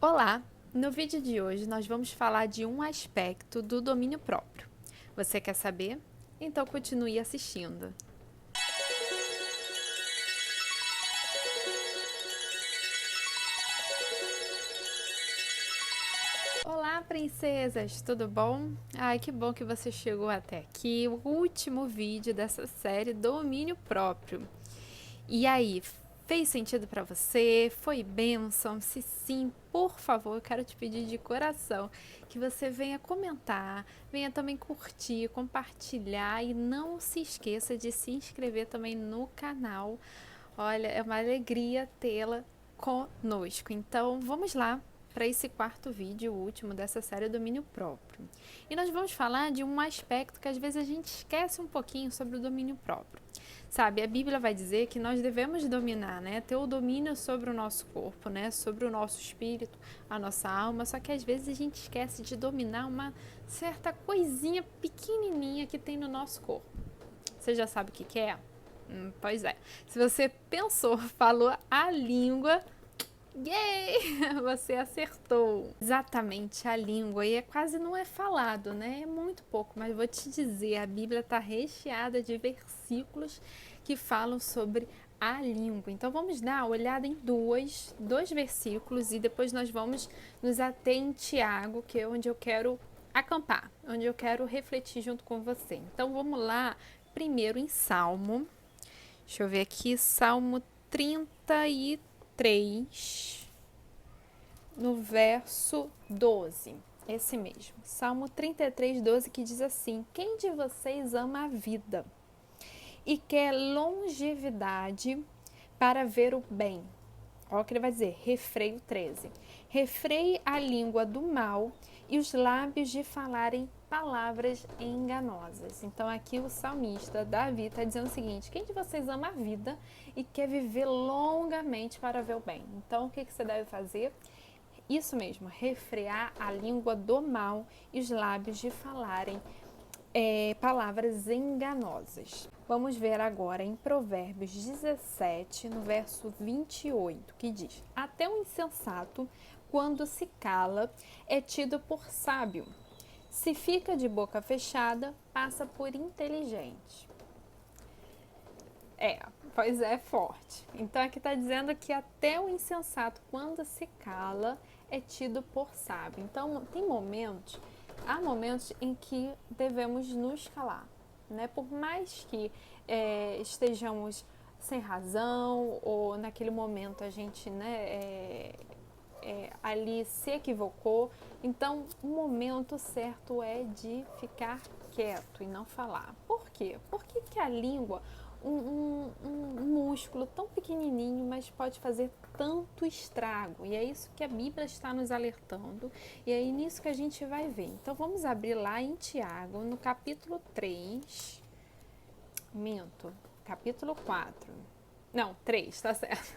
Olá! No vídeo de hoje nós vamos falar de um aspecto do domínio próprio. Você quer saber? Então continue assistindo. Olá, princesas! Tudo bom? Ai, que bom que você chegou até aqui, o último vídeo dessa série Domínio Próprio. E aí, fez sentido para você? Foi bênção? Se sim, por favor, eu quero te pedir de coração que você venha comentar, venha também curtir, compartilhar e não se esqueça de se inscrever também no canal. Olha, é uma alegria tê-la conosco. Então, vamos lá para esse quarto vídeo, o último dessa série Domínio Próprio. E nós vamos falar de um aspecto que às vezes a gente esquece um pouquinho sobre o domínio próprio. Sabe, a Bíblia vai dizer que nós devemos dominar, né? Ter o domínio sobre o nosso corpo, né? Sobre o nosso espírito, a nossa alma. Só que às vezes a gente esquece de dominar uma certa coisinha pequenininha que tem no nosso corpo. Você já sabe o que é? Pois é. Se você pensou, falou a língua, yay! Você acertou. Exatamente, a língua. E quase não é falado, né? É muito pouco, mas vou te dizer, a Bíblia está recheada de versículos que falam sobre a língua. Então vamos dar uma olhada em dois versículos e depois nós vamos nos ater em Tiago, que é onde eu quero acampar, onde eu quero refletir junto com você. Então vamos lá, primeiro em Salmo. Deixa eu ver aqui, Salmo 33, no verso 12. Esse mesmo. Salmo 33, 12, que diz assim: Quem de vocês ama a vida e quer longevidade para ver o bem? Olha o que ele vai dizer, refreio 13. Refreie a língua do mal e os lábios de falarem palavras enganosas. Então aqui o salmista Davi está dizendo o seguinte: quem de vocês ama a vida e quer viver longamente para ver o bem? Então o que você deve fazer? Isso mesmo, refrear a língua do mal e os lábios de falarem palavras enganosas. Vamos ver agora em Provérbios 17, no verso 28, que diz: Até o insensato, quando se cala, é tido por sábio. Se fica de boca fechada, passa por inteligente. Pois é, forte. Então aqui está dizendo que até o insensato, quando se cala, é tido por sábio. Então há momentos em que devemos nos calar, né? Por mais que estejamos sem razão ou naquele momento a gente, né, ali se equivocou, então o momento certo é de ficar quieto e não falar. Por quê? Porque que a língua, um músculo tão pequenininho, mas pode fazer tanto estrago. E é isso que a Bíblia está nos alertando. E é nisso que a gente vai ver. Então vamos abrir lá em Tiago, no capítulo 3. Capítulo 4. Não, 3, tá certo.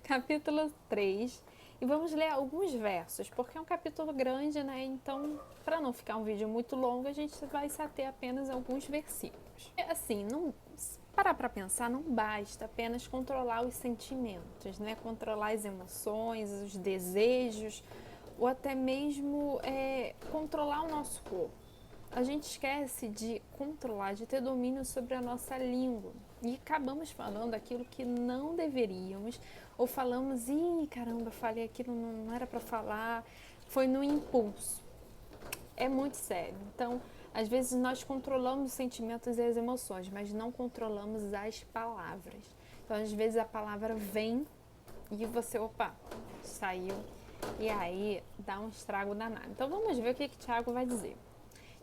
Capítulo 3. E vamos ler alguns versos, porque é um capítulo grande, né? Então, para não ficar um vídeo muito longo, a gente vai se ater apenas a alguns versículos. Assim, não parar para pensar, não basta apenas controlar os sentimentos, né? Controlar as emoções, os desejos, ou até mesmo controlar o nosso corpo. A gente esquece de controlar, de ter domínio sobre a nossa língua. E acabamos falando aquilo que não deveríamos, ou falamos, ih, caramba, falei aquilo, não era para falar, foi no impulso. É muito sério. Então, às vezes nós controlamos os sentimentos e as emoções, mas não controlamos as palavras. Então, às vezes a palavra vem e você, opa, saiu, e aí dá um estrago danado. Então, vamos ver o que Tiago vai dizer.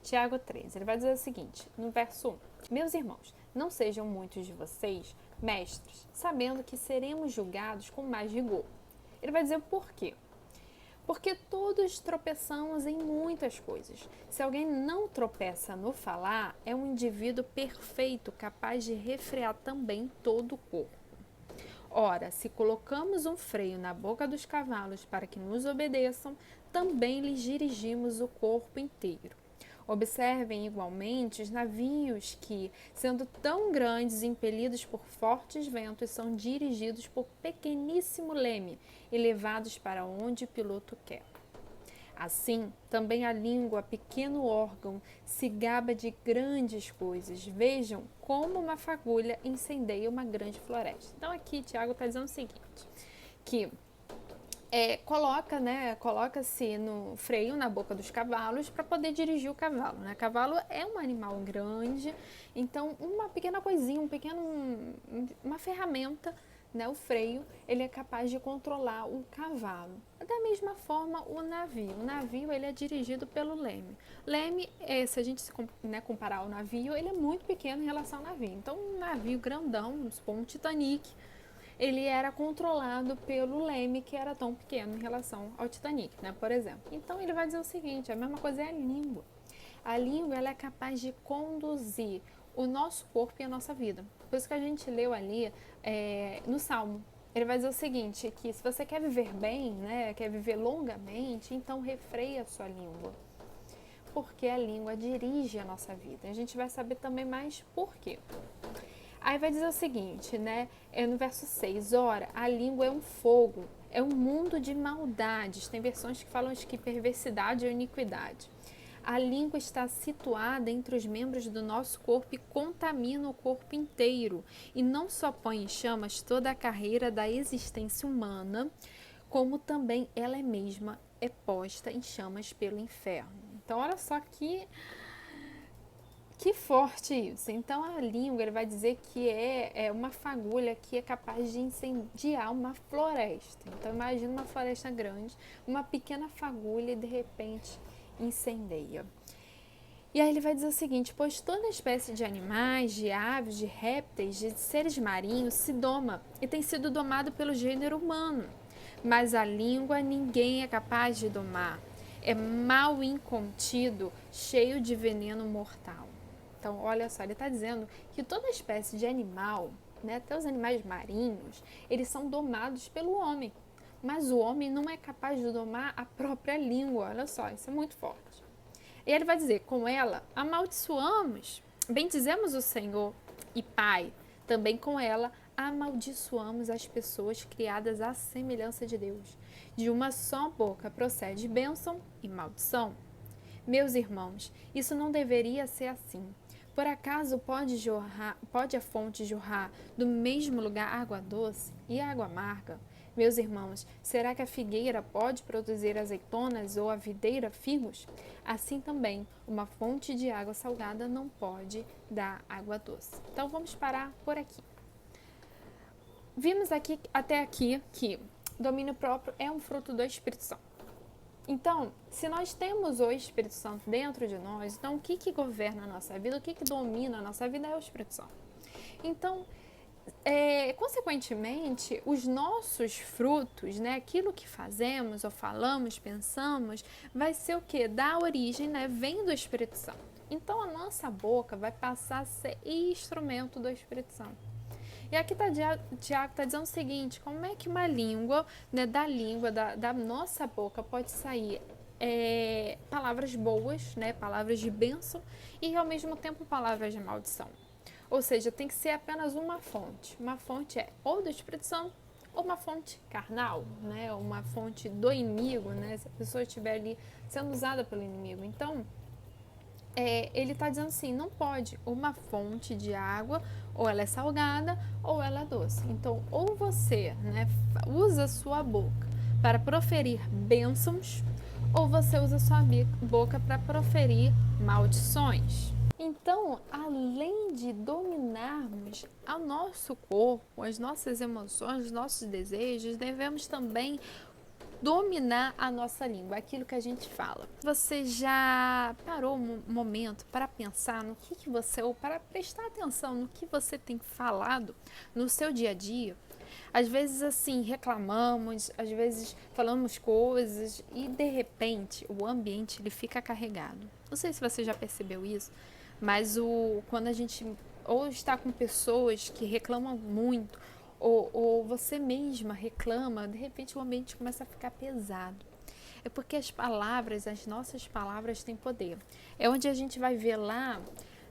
Tiago 3, ele vai dizer o seguinte, no verso 1: Meus irmãos, não sejam muitos de vocês mestres, sabendo que seremos julgados com mais rigor. Ele vai dizer por quê? Porque todos tropeçamos em muitas coisas. Se alguém não tropeça no falar, é um indivíduo perfeito, capaz de refrear também todo o corpo. Ora, se colocamos um freio na boca dos cavalos para que nos obedeçam, também lhes dirigimos o corpo inteiro. Observem igualmente os navios que, sendo tão grandes e impelidos por fortes ventos, são dirigidos por pequeníssimo leme e levados para onde o piloto quer. Assim, também a língua, pequeno órgão, se gaba de grandes coisas. Vejam como uma fagulha incendeia uma grande floresta. Então aqui Tiago está dizendo o seguinte, que coloca-se no freio na boca dos cavalos para poder dirigir o cavalo, né? Cavalo é um animal grande, então uma pequena coisinha, uma ferramenta, né, o freio, ele é capaz de controlar o cavalo. Da mesma forma, o navio ele é dirigido pelo leme. Leme, se a gente comparar ao navio, ele é muito pequeno em relação ao navio. Então, um navio grandão, vamos supor, um Titanic, ele era controlado pelo leme, que era tão pequeno em relação ao Titanic, né, por exemplo. Então, ele vai dizer o seguinte, a mesma coisa é a língua. A língua ela é capaz de conduzir o nosso corpo e a nossa vida. Por isso que a gente leu ali no Salmo. Ele vai dizer o seguinte, que se você quer viver bem, né, quer viver longamente, então refreia a sua língua. Porque a língua dirige a nossa vida. A gente vai saber também mais por quê. Aí vai dizer o seguinte, né, no verso 6, ora, a língua é um fogo, é um mundo de maldades. Tem versões que falam de que perversidade ou iniquidade. A língua está situada entre os membros do nosso corpo e contamina o corpo inteiro. E não só põe em chamas toda a carreira da existência humana, como também ela mesma é posta em chamas pelo inferno. Então, olha só que forte isso. Então, a língua ele vai dizer que é uma fagulha que é capaz de incendiar uma floresta. Então, imagina uma floresta grande, uma pequena fagulha e, de repente, incendeia. E aí ele vai dizer o seguinte, pois toda espécie de animais, de aves, de répteis, de seres marinhos se doma e tem sido domado pelo gênero humano. Mas a língua ninguém é capaz de domar. É mal incontido, cheio de veneno mortal. Então, olha só, ele está dizendo que toda espécie de animal, né, até os animais marinhos, eles são domados pelo homem. Mas o homem não é capaz de domar a própria língua. Olha só, isso é muito forte. E ele vai dizer, com ela amaldiçoamos, bendizemos o Senhor e Pai. Também com ela amaldiçoamos as pessoas criadas à semelhança de Deus. De uma só boca procede bênção e maldição. Meus irmãos, isso não deveria ser assim. Por acaso pode a fonte jorrar do mesmo lugar água doce e água amarga? Meus irmãos, será que a figueira pode produzir azeitonas ou a videira figos? Assim também, uma fonte de água salgada não pode dar água doce. Então vamos parar por aqui. Vimos até aqui que domínio próprio é um fruto do Espírito Santo. Então, se nós temos o Espírito Santo dentro de nós, então o que governa a nossa vida, o que domina a nossa vida é o Espírito Santo. Então, consequentemente, os nossos frutos, né, aquilo que fazemos ou falamos, pensamos, vai ser o quê? Da origem, né, vem do Espírito Santo. Então, a nossa boca vai passar a ser instrumento do Espírito Santo. E aqui Tiago está dizendo o seguinte, como é que uma língua, né, da nossa boca pode sair palavras boas, né, palavras de bênção e ao mesmo tempo palavras de maldição. Ou seja, tem que ser apenas uma fonte. Uma fonte é ou do Espírito Santo ou uma fonte carnal, né, uma fonte do inimigo, né, se a pessoa estiver ali sendo usada pelo inimigo. Então, ele está dizendo assim, não pode uma fonte de água, ou ela é salgada, ou ela é doce. Então, ou você, né, usa a sua boca para proferir bênçãos, ou você usa a sua boca para proferir maldições. Então, além de dominarmos o nosso corpo, as nossas emoções, os nossos desejos, devemos também dominar a nossa língua, aquilo que a gente fala. Você já parou um momento para pensar no que você, ou para prestar atenção no que você tem falado no seu dia a dia? Às vezes, assim, reclamamos, às vezes falamos coisas e, de repente, o ambiente ele fica carregado. Não sei se você já percebeu isso, mas quando a gente ou está com pessoas que reclamam muito, ou você mesma reclama, de repente o ambiente começa a ficar pesado. É porque as palavras, as nossas palavras têm poder. É onde a gente vai ver lá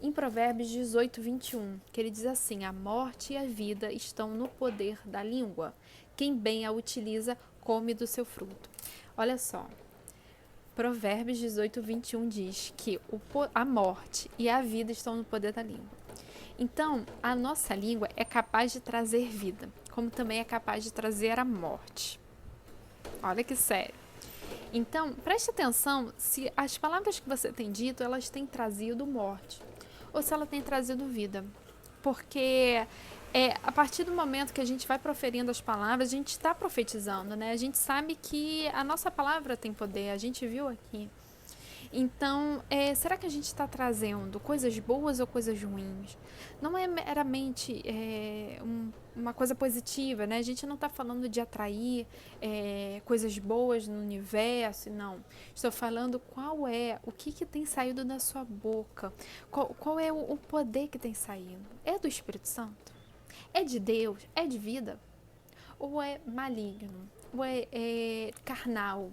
em Provérbios 18, 21, que ele diz assim: a morte e a vida estão no poder da língua. Quem bem a utiliza, come do seu fruto. Olha só, Provérbios 18, 21 diz que a morte e a vida estão no poder da língua. Então, a nossa língua é capaz de trazer vida, como também é capaz de trazer a morte. Olha que sério. Então, preste atenção se as palavras que você tem dito, elas têm trazido morte, ou se ela tem trazido vida. Porque a partir do momento que a gente vai proferindo as palavras, a gente está profetizando, né? A gente sabe que a nossa palavra tem poder, a gente viu aqui. Então, será que a gente está trazendo coisas boas ou coisas ruins? Não é meramente uma coisa positiva, né? A gente não está falando de atrair coisas boas no universo, não. Estou falando o que tem saído da sua boca, qual é o poder que tem saído. É do Espírito Santo? É de Deus? É de vida? Ou é maligno? Ou é carnal?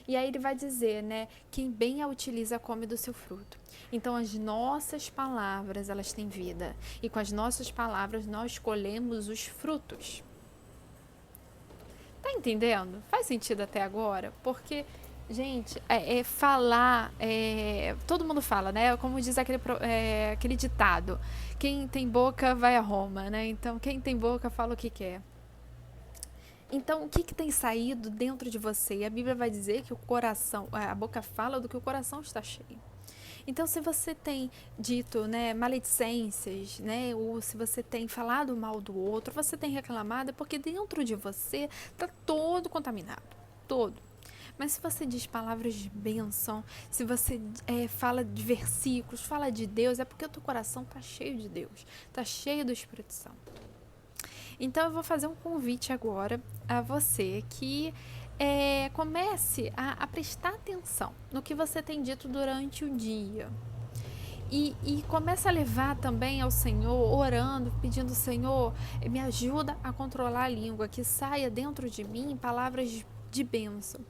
E aí ele vai dizer, né, quem bem a utiliza come do seu fruto. Então as nossas palavras, elas têm vida. E com as nossas palavras nós colhemos os frutos. Tá entendendo? Faz sentido até agora? Porque, gente, falar, todo mundo fala, né? Como diz aquele ditado, quem tem boca vai a Roma, né? Então quem tem boca fala o que quer. Então, o que tem saído dentro de você? E a Bíblia vai dizer que a boca fala do que o coração está cheio. Então, se você tem dito, né, maledicências, né, ou se você tem falado mal do outro, você tem reclamado, é porque dentro de você está todo contaminado, todo. Mas se você diz palavras de bênção, se você fala de versículos, fala de Deus, é porque o teu coração está cheio de Deus, está cheio do Espírito Santo. Então, eu vou fazer um convite agora a você que comece a prestar atenção no que você tem dito durante o dia. E comece a levar também ao Senhor, orando, pedindo: Senhor, me ajuda a controlar a língua, que saia dentro de mim palavras de bênção.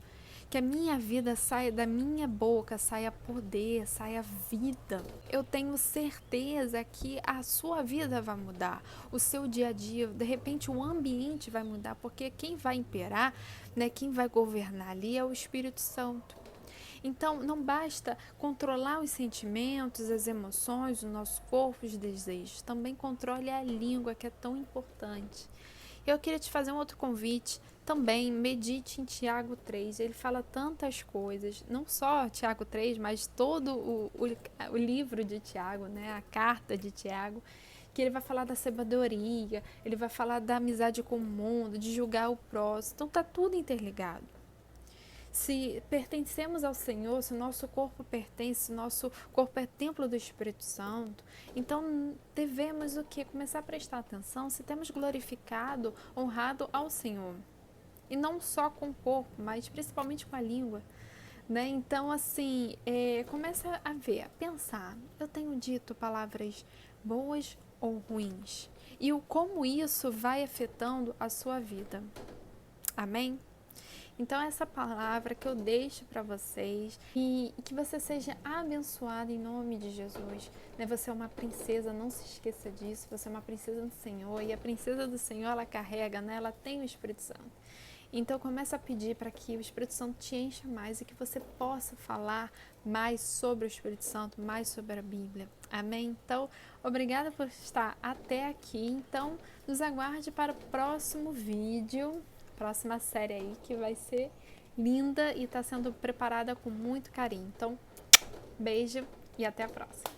Que a minha vida saia da minha boca, saia poder, saia vida. Eu tenho certeza que a sua vida vai mudar, o seu dia a dia, de repente o ambiente vai mudar, porque quem vai imperar, né, quem vai governar ali é o Espírito Santo. Então, não basta controlar os sentimentos, as emoções, o nosso corpo, os desejos. Também controle a língua, que é tão importante. Eu queria te fazer um outro convite. Também medite em Tiago 3. Ele fala tantas coisas, não só Tiago 3, mas todo o livro de Tiago, né? A carta de Tiago, que ele vai falar da sabedoria, ele vai falar da amizade com o mundo, de julgar o próximo. Então, está tudo interligado. Se pertencemos ao Senhor, se o nosso corpo pertence, se o nosso corpo é templo do Espírito Santo, então devemos o quê? Começar a prestar atenção se temos glorificado, honrado ao Senhor. E não só com o corpo, mas principalmente com a língua. Né? Então, assim, começa a ver, a pensar. Eu tenho dito palavras boas ou ruins? E como isso vai afetando a sua vida. Amém? Então, essa palavra que eu deixo para vocês e que você seja abençoado em nome de Jesus. Né? Você é uma princesa, não se esqueça disso. Você é uma princesa do Senhor e a princesa do Senhor, ela carrega, né? Ela tem o Espírito Santo. Então, começa a pedir para que o Espírito Santo te encha mais e que você possa falar mais sobre o Espírito Santo, mais sobre a Bíblia. Amém? Então, obrigada por estar até aqui. Então, nos aguarde para o próximo vídeo. Próxima série aí que vai ser linda e está sendo preparada com muito carinho. Então, beijo e até a próxima.